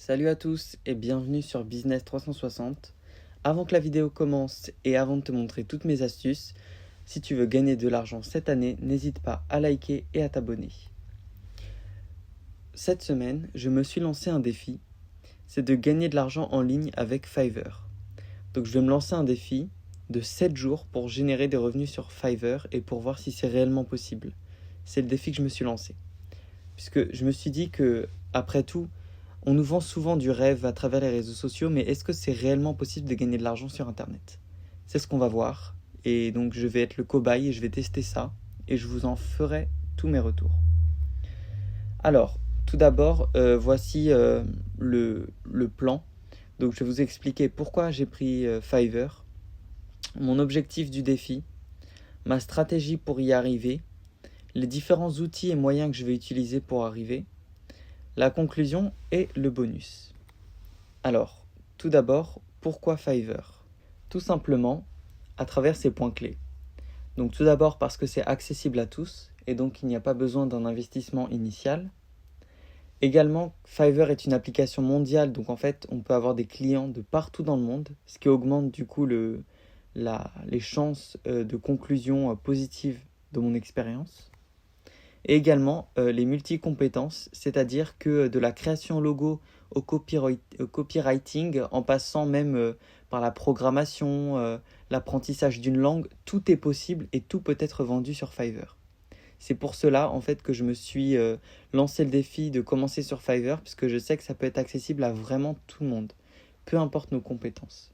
Salut à tous et bienvenue sur Business 360. Avant que la vidéo commence et avant de te montrer toutes mes astuces, si tu veux gagner de l'argent cette année, n'hésite pas à liker et à t'abonner. Cette semaine, je me suis lancé un défi, c'est de gagner de l'argent en ligne avec Fiverr. Donc je vais me lancer un défi de 7 jours pour générer des revenus sur Fiverr et pour voir si c'est réellement possible. C'est le défi que je me suis lancé. Puisque je me suis dit que, après tout, on nous vend souvent du rêve à travers les réseaux sociaux, mais est-ce que c'est réellement possible de gagner de l'argent sur Internet? C'est ce qu'on va voir. Et donc je vais être le cobaye et je vais tester ça. Et je vous en ferai tous mes retours. Alors, tout d'abord, voici le plan. Donc je vais vous expliquer pourquoi j'ai pris Fiverr, mon objectif du défi, ma stratégie pour y arriver, les différents outils et moyens que je vais utiliser pour arriver, la conclusion et le bonus. Alors, tout d'abord, pourquoi Fiverr? Tout simplement, à travers ses points clés. Donc tout d'abord parce que c'est accessible à tous, et donc il n'y a pas besoin d'un investissement initial. Également, Fiverr est une application mondiale, donc en fait, on peut avoir des clients de partout dans le monde, ce qui augmente du coup les chances de conclusion positive de mon expérience. Et également les multi-compétences, c'est-à-dire que de la création logo au copywriting, en passant même par la programmation, l'apprentissage d'une langue, tout est possible et tout peut être vendu sur Fiverr. C'est pour cela en fait que je me suis lancé le défi de commencer sur Fiverr, puisque je sais que ça peut être accessible à vraiment tout le monde, peu importe nos compétences.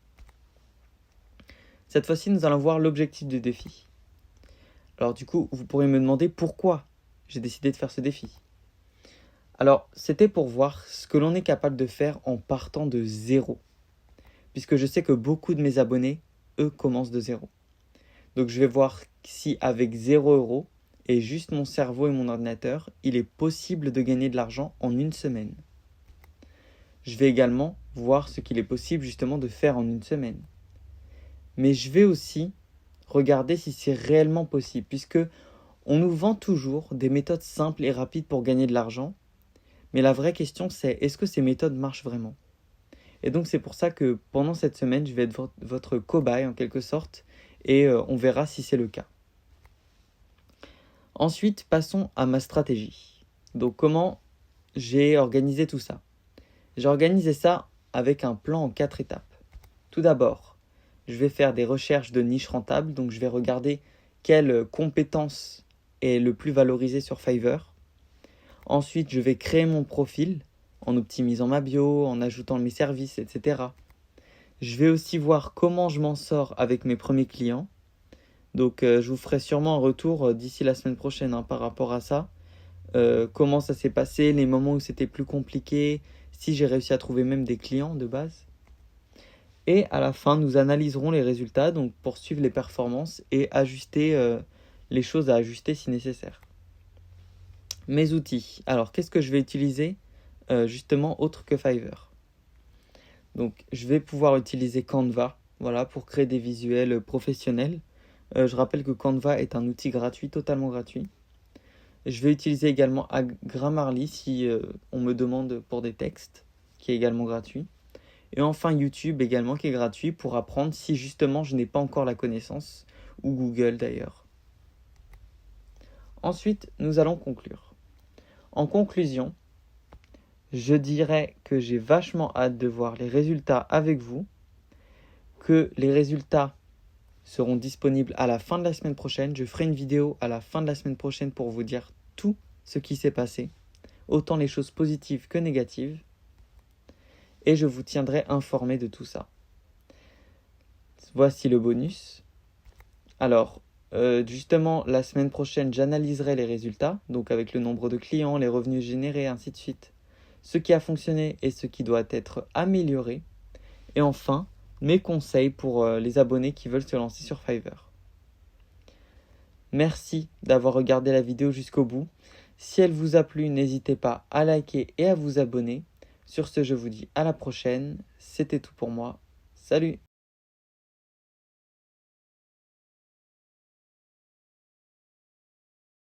Cette fois-ci, nous allons voir l'objectif du défi. Alors du coup, vous pourrez me demander pourquoi j'ai décidé de faire ce défi. Alors, c'était pour voir ce que l'on est capable de faire en partant de zéro. Puisque je sais que beaucoup de mes abonnés, eux, commencent de zéro. Donc je vais voir si avec 0 € et juste mon cerveau et mon ordinateur, il est possible de gagner de l'argent en une semaine. Je vais également voir ce qu'il est possible justement de faire en une semaine. Mais je vais aussi regarder si c'est réellement possible, puisque on nous vend toujours des méthodes simples et rapides pour gagner de l'argent, mais la vraie question c'est est-ce que ces méthodes marchent vraiment? Et donc c'est pour ça que pendant cette semaine, je vais être votre cobaye en quelque sorte, et on verra si c'est le cas. Ensuite, passons à ma stratégie. Donc comment j'ai organisé tout ça? J'ai organisé ça avec un plan en 4 étapes. Tout d'abord, je vais faire des recherches de niches rentables, donc je vais regarder quelle compétence est le plus valorisée sur Fiverr. Ensuite, je vais créer mon profil en optimisant ma bio, en ajoutant mes services, etc. Je vais aussi voir comment je m'en sors avec mes premiers clients. Donc, je vous ferai sûrement un retour d'ici la semaine prochaine par rapport à ça. Comment ça s'est passé, les moments où c'était plus compliqué, si j'ai réussi à trouver même des clients de base. Et à la fin, nous analyserons les résultats donc pour suivre les performances et ajuster les choses à ajuster si nécessaire. Mes outils. Alors, qu'est-ce que je vais utiliser justement autre que Fiverr? Donc, je vais pouvoir utiliser Canva, voilà, pour créer des visuels professionnels. Je rappelle que Canva est un outil gratuit, totalement gratuit. Je vais utiliser également Grammarly si on me demande pour des textes, qui est également gratuit. Et enfin YouTube également qui est gratuit pour apprendre si justement je n'ai pas encore la connaissance, ou Google d'ailleurs. Ensuite, nous allons conclure. En conclusion, je dirais que j'ai vachement hâte de voir les résultats avec vous, que les résultats seront disponibles à la fin de la semaine prochaine. Je ferai une vidéo à la fin de la semaine prochaine pour vous dire tout ce qui s'est passé, autant les choses positives que négatives, et je vous tiendrai informé de tout ça. Voici le bonus. Alors, justement, la semaine prochaine, j'analyserai les résultats, donc avec le nombre de clients, les revenus générés, ainsi de suite, ce qui a fonctionné et ce qui doit être amélioré. Et enfin, mes conseils pour les abonnés qui veulent se lancer sur Fiverr. Merci d'avoir regardé la vidéo jusqu'au bout. Si elle vous a plu, n'hésitez pas à liker et à vous abonner. Sur ce, je vous dis à la prochaine. C'était tout pour moi. Salut!